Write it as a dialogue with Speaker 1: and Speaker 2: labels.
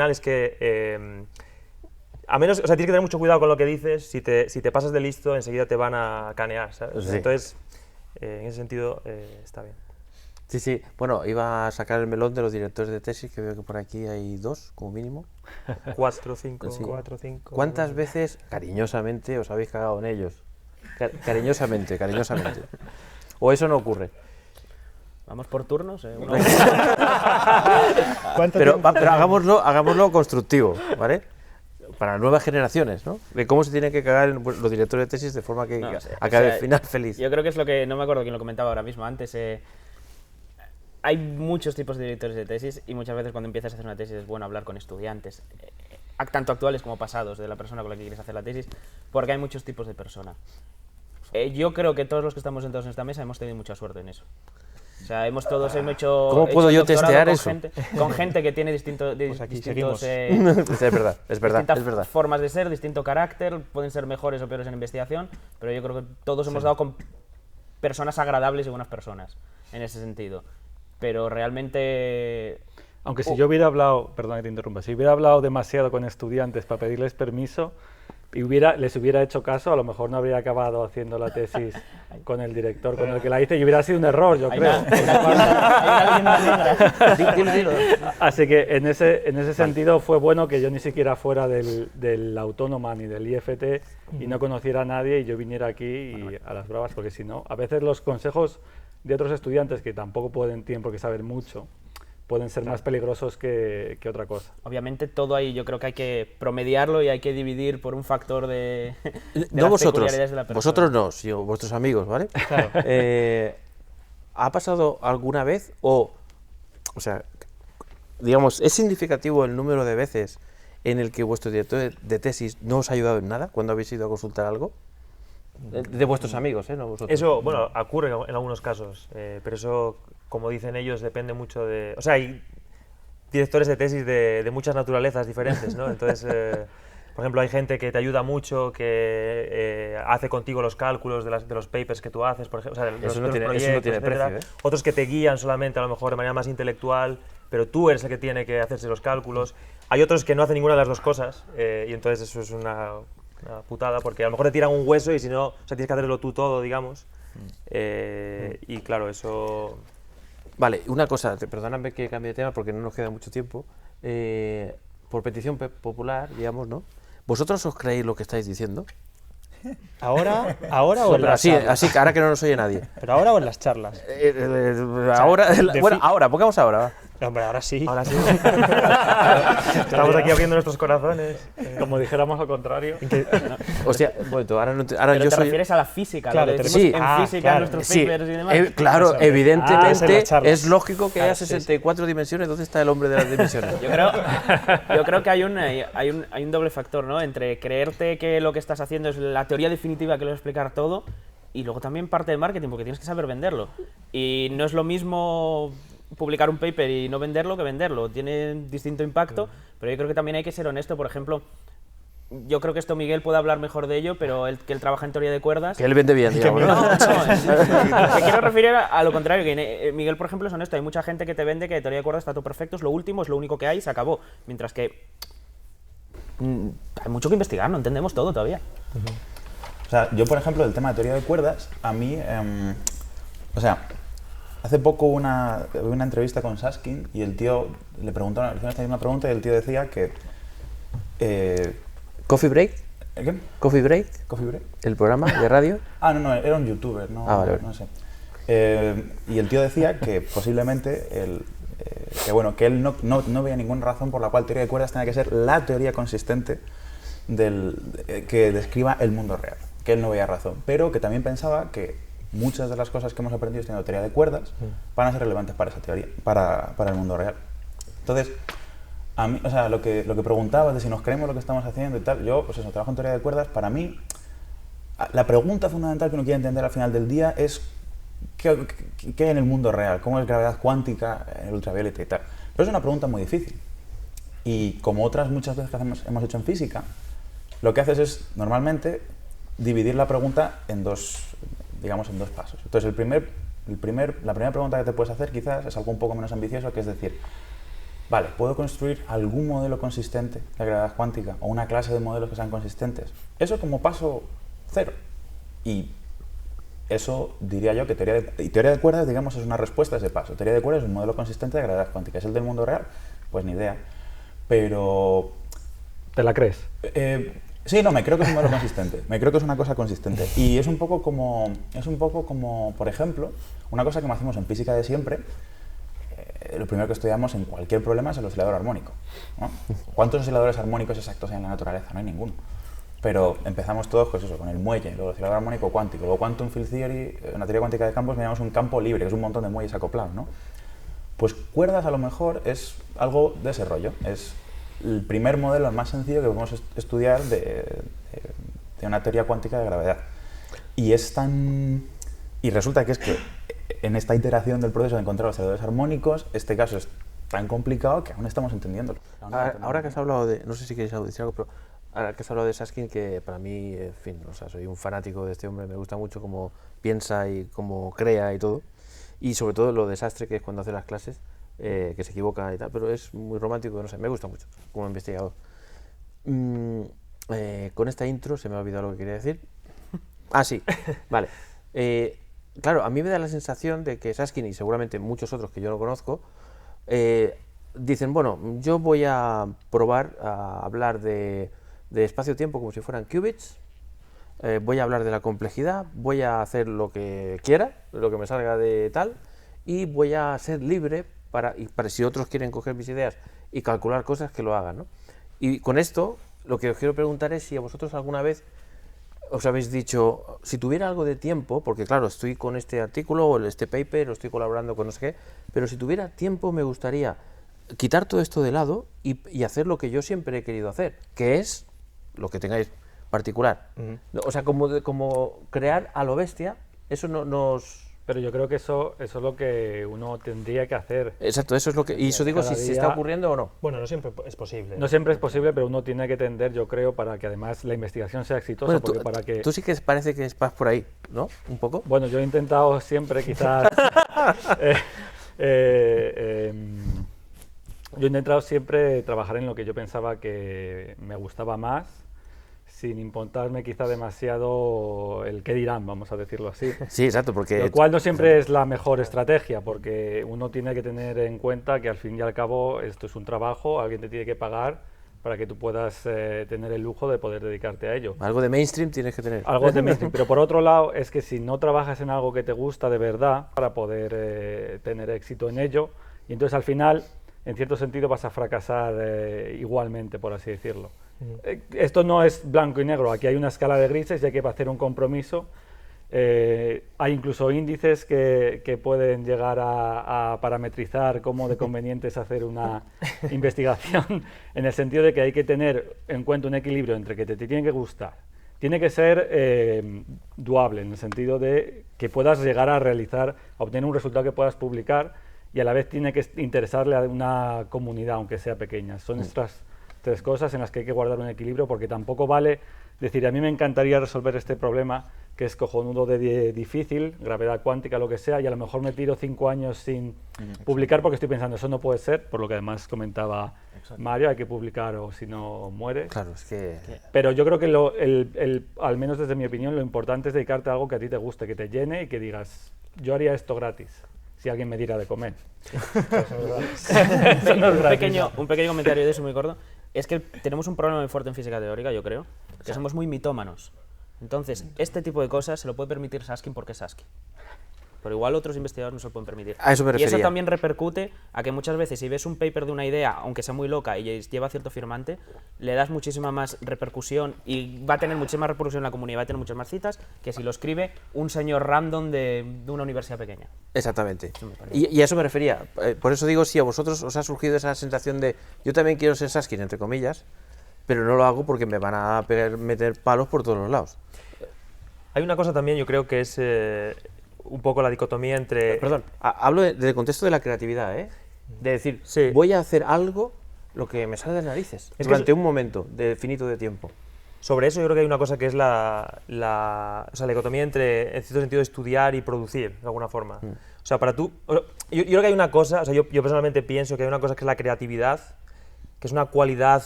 Speaker 1: es que, a menos, o sea, tienes que tener mucho cuidado con lo que dices. Si te pasas de listo, enseguida te van a canear, ¿sabes?
Speaker 2: Sí.
Speaker 1: Entonces, en ese sentido, está bien.
Speaker 2: Sí. Bueno, iba a sacar el melón de los directores de tesis, que veo que por aquí hay 2, como mínimo.
Speaker 1: 4, 5,
Speaker 2: Sí.
Speaker 1: 4, 5...
Speaker 2: ¿Cuántas veces, cariñosamente, os habéis cagado en ellos? Cariñosamente. ¿O eso no ocurre?
Speaker 3: Vamos por turnos,
Speaker 2: Pero hagámoslo constructivo, ¿vale? Para las nuevas generaciones, ¿no? De cómo se tienen que cagar los directores de tesis de forma que acabe el final feliz.
Speaker 3: Yo creo que es lo que, no me acuerdo quién lo comentaba ahora mismo antes, hay muchos tipos de directores de tesis y muchas veces cuando empiezas a hacer una tesis es bueno hablar con estudiantes, tanto actuales como pasados, de la persona con la que quieres hacer la tesis, porque hay muchos tipos de persona. Yo creo que todos los que estamos sentados en esta mesa hemos tenido mucha suerte en eso. O sea, hemos hecho...
Speaker 2: ¿Cómo puedo yo testear
Speaker 3: con
Speaker 2: eso?
Speaker 3: Con gente que tiene distintos
Speaker 2: es verdad.
Speaker 3: formas de ser, distinto carácter, pueden ser mejores o peores en investigación, pero yo creo que todos hemos dado con personas agradables y buenas personas, en ese sentido. Pero realmente...
Speaker 4: Aunque si yo hubiera hablado, perdón que te interrumpa, si hubiera hablado demasiado con estudiantes para pedirles permiso y les hubiera hecho caso, a lo mejor no habría acabado haciendo la tesis con el director con el que la hice y hubiera sido un error, yo creo. Así que en ese sentido fue bueno que yo ni siquiera fuera del Autónoma ni del IFT y no conociera a nadie y yo viniera aquí y a las bravas, porque si no, a veces los consejos de otros estudiantes que tampoco tienen por qué saber mucho, pueden ser más peligrosos que otra cosa.
Speaker 3: Obviamente todo ahí yo creo que hay que promediarlo y hay que dividir por un factor de
Speaker 2: no
Speaker 3: las
Speaker 2: vosotros,
Speaker 3: peculiaridades de la persona.
Speaker 2: vosotros no, sino vuestros amigos, ¿vale?
Speaker 4: Claro.
Speaker 2: ¿Ha pasado alguna vez o sea, digamos, es significativo el número de veces en el que vuestro director de tesis no os ha ayudado en nada cuando habéis ido a consultar algo? De vuestros amigos, no vosotros.
Speaker 1: Eso, bueno, ocurre en algunos casos, pero eso, como dicen ellos, depende mucho de... O sea, hay directores de tesis de muchas naturalezas diferentes, ¿no? Entonces, por ejemplo, hay gente que te ayuda mucho, que hace contigo los cálculos de los papers que tú haces, por ejemplo, o sea,
Speaker 2: eso no tiene precio, ¿eh?
Speaker 1: Otros que te guían solamente, a lo mejor de manera más intelectual, pero tú eres el que tiene que hacerse los cálculos. Hay otros que no hacen ninguna de las dos cosas, y entonces eso es una putada, porque a lo mejor te tiran un hueso y si no, o sea, tienes que hacerlo tú todo, digamos. Y claro, eso...
Speaker 2: Vale, una cosa, perdóname que cambie de tema porque no nos queda mucho tiempo. Por petición popular, digamos, ¿no? ¿Vosotros os creéis lo que estáis diciendo?
Speaker 5: ¿Ahora o en las charlas?
Speaker 2: Así, ahora que no nos oye nadie.
Speaker 5: ¿Pero ahora o en las charlas?
Speaker 2: Ahora, pongamos ahora, va.
Speaker 5: Hombre, ahora sí.
Speaker 1: Ahora sí. Estamos aquí abriendo nuestros corazones.
Speaker 4: Como dijéramos lo contrario.
Speaker 2: Hostia, bueno, ahora no
Speaker 3: Pero
Speaker 2: yo
Speaker 3: te
Speaker 2: soy...
Speaker 3: refieres a la física,
Speaker 5: Claro,
Speaker 3: lo que
Speaker 2: sí.
Speaker 3: decimos en física, en nuestros papers y demás.
Speaker 2: Claro,
Speaker 5: Eso.
Speaker 2: evidentemente
Speaker 5: en las charlas.
Speaker 2: es lógico que haya
Speaker 5: Sí,
Speaker 2: 64 dimensiones. ¿Dónde está el hombre de las dimensiones?
Speaker 3: Yo creo que hay un doble factor, ¿no? Entre creerte que lo que estás haciendo es la teoría definitiva que lo va a explicar todo y luego también parte de marketing, porque tienes que saber venderlo. Y no es lo mismo publicar un paper y no venderlo que venderlo. Tiene distinto impacto, pero yo creo que también hay que ser honesto. Por ejemplo, yo creo que esto Miguel puede hablar mejor de ello, pero que él trabaja en teoría de cuerdas.
Speaker 2: Que él vende bien, digamos.
Speaker 3: Me quiero referir a lo contrario, que Miguel, por ejemplo, es honesto. Hay mucha gente que te vende que de teoría de cuerdas está todo perfecto, es lo último, es lo único que hay y se acabó. Mientras que hay mucho que investigar, no entendemos todo todavía.
Speaker 6: O sea, yo, por ejemplo, el tema de teoría de cuerdas, a mí, o sea, hace poco vi una entrevista con Saskin y el tío le preguntaron, le hicieron esta misma pregunta y el tío decía que...
Speaker 2: ¿Coffee Break?
Speaker 6: ¿Qué?
Speaker 2: ¿Coffee Break?
Speaker 6: ¿Coffee Break?
Speaker 2: ¿El programa de radio?
Speaker 6: No, era un youtuber, no,
Speaker 2: vale.
Speaker 6: No sé. Y el tío decía que posiblemente, que él no veía ninguna razón por la cual teoría de cuerdas tenga que ser la teoría consistente que describa el mundo real, que él no veía razón, pero que también pensaba que muchas de las cosas que hemos aprendido estudiando teoría de cuerdas van a ser relevantes para esa teoría, para el mundo real. Entonces, a mí, o sea, lo que preguntabas de si nos creemos lo que estamos haciendo y tal, yo, pues eso, trabajo en teoría de cuerdas. Para mí, la pregunta fundamental que uno quiere entender al final del día es ¿qué hay en el mundo real? ¿Cómo es gravedad cuántica, el ultravioleta y tal? Pero es una pregunta muy difícil. Y como otras muchas veces que hemos hecho en física, lo que haces es, normalmente, dividir la pregunta en dos pasos. Entonces, la primera pregunta que te puedes hacer quizás es algo un poco menos ambicioso, que es decir, vale, ¿puedo construir algún modelo consistente de gravedad cuántica o una clase de modelos que sean consistentes? Eso como paso cero. Y eso diría yo que teoría de cuerdas, digamos, es una respuesta a ese paso. Teoría de cuerdas es un modelo consistente de gravedad cuántica. ¿Es el del mundo real? Pues ni idea. Pero...
Speaker 4: ¿Te la crees?
Speaker 6: Sí, no, me creo que es un modelo consistente. Me creo que es una cosa consistente. Y es un poco como, por ejemplo, una cosa que me hacemos en física de siempre. Lo primero que estudiamos en cualquier problema es el oscilador armónico, ¿no? ¿Cuántos osciladores armónicos exactos hay en la naturaleza? No hay ninguno. Pero empezamos todos pues eso, con el muelle, luego el oscilador armónico cuántico, luego quantum field theory, una teoría cuántica de campos, miramos un campo libre, que es un montón de muelles acoplados, ¿no? Pues cuerdas a lo mejor es algo de ese rollo. Es el primer modelo, el más sencillo que podemos estudiar de una teoría cuántica de gravedad. Y resulta que es que en esta iteración del proceso de encontrar los osciladores armónicos, este caso es tan complicado que aún estamos entendiéndolo.
Speaker 2: Ahora que has hablado de, no sé si queréis decir algo, pero ahora que has hablado de Susskind, que para mí, en fin, o sea, soy un fanático de este hombre, me gusta mucho cómo piensa y cómo crea y todo, y sobre todo lo desastre que es cuando hace las clases, que se equivoca y tal, pero es muy romántico, no sé, me gusta mucho como investigador. Con esta intro se me ha olvidado lo que quería decir. Ah, sí, vale. Claro, a mí me da la sensación de que Susskind y seguramente muchos otros que yo no conozco dicen, bueno, yo voy a probar a hablar de espacio-tiempo como si fueran qubits, voy a hablar de la complejidad, voy a hacer lo que quiera, lo que me salga de tal, y voy a ser libre para si otros quieren coger mis ideas y calcular cosas, que lo hagan, ¿no? Y con esto, lo que os quiero preguntar es si a vosotros alguna vez os habéis dicho, si tuviera algo de tiempo, porque claro, estoy con este artículo o este paper, o estoy colaborando con no sé qué, pero si tuviera tiempo me gustaría quitar todo esto de lado y hacer lo que yo siempre he querido hacer, que es lo que tengáis particular. O sea, como crear a lo bestia, eso no nos...
Speaker 4: Pero yo creo que eso es lo que uno tendría que hacer.
Speaker 2: Exacto, eso es lo que... Y eso digo, si se está ocurriendo o no.
Speaker 5: Bueno, no siempre es posible.
Speaker 4: No siempre es posible, pero uno tiene que tender, yo creo, para que además la investigación sea exitosa.
Speaker 2: Bueno,
Speaker 4: porque para que...
Speaker 2: tú sí que parece que vas por ahí, ¿no? Un poco.
Speaker 4: Bueno, yo he intentado siempre quizás... yo he intentado siempre trabajar en lo que yo pensaba que me gustaba más, sin importarme quizá demasiado el qué dirán, vamos a decirlo así.
Speaker 2: Sí, exacto, porque...
Speaker 4: Lo cual no siempre es la mejor estrategia, porque uno tiene que tener en cuenta que al fin y al cabo esto es un trabajo, alguien te tiene que pagar para que tú puedas tener el lujo de poder dedicarte a ello.
Speaker 2: Algo de mainstream tienes que tener.
Speaker 4: Algo de mainstream, pero por otro lado es que si no trabajas en algo que te gusta de verdad para poder tener éxito en ello, y entonces al final, en cierto sentido, vas a fracasar igualmente, por así decirlo. Esto no es blanco y negro, aquí hay una escala de grises y hay que hacer un compromiso. Hay incluso índices que pueden llegar a parametrizar cómo de conveniente es hacer una investigación, en el sentido de que hay que tener en cuenta un equilibrio entre que te tiene que gustar, tiene que ser duable, en el sentido de que puedas llegar a obtener un resultado que puedas publicar, y a la vez tiene que interesarle a una comunidad, aunque sea pequeña. Son estas tres cosas en las que hay que guardar un equilibrio, porque tampoco vale decir, a mí me encantaría resolver este problema, que es cojonudo de difícil, gravedad cuántica, lo que sea, y a lo mejor me tiro 5 años sin publicar porque estoy pensando, eso no puede ser, por lo que además comentaba Mario, hay que publicar o si no mueres.
Speaker 2: Claro, es que...
Speaker 4: Pero yo creo que al menos desde mi opinión, lo importante es dedicarte a algo que a ti te guste, que te llene y que digas, yo haría esto gratis, si alguien me diera de comer. Eso no es gratis.
Speaker 3: Un pequeño comentario de eso muy corto. Es que tenemos un problema muy fuerte en física teórica, yo creo, que somos muy mitómanos. Entonces, este tipo de cosas se lo puede permitir Susskind porque es Susskind. Pero igual otros investigadores no se lo pueden permitir.
Speaker 2: A eso me refería.
Speaker 3: Y eso también repercute a que muchas veces si ves un paper de una idea, aunque sea muy loca y lleva cierto firmante, le das muchísima más repercusión y va a tener muchísima repercusión en la comunidad, va a tener muchas más citas que si lo escribe un señor random de una universidad pequeña.
Speaker 2: Exactamente. Y a eso me refería. Por eso digo, si a vosotros os ha surgido esa sensación de yo también quiero ser Susskind, entre comillas, pero no lo hago porque me van a meter palos por todos los lados.
Speaker 1: Hay una cosa también, yo creo que es un poco la dicotomía entre...
Speaker 2: Perdón, hablo del contexto de la creatividad, ¿eh? De decir,
Speaker 1: Sí.
Speaker 2: voy a hacer algo lo que me sale de las narices, durante un momento finito de tiempo.
Speaker 1: Sobre eso yo creo que hay una cosa que es la dicotomía entre, en cierto sentido, estudiar y producir, de alguna forma. O sea, para tú... Yo creo que hay una cosa, o sea, yo personalmente pienso que hay una cosa que es la creatividad, que es una cualidad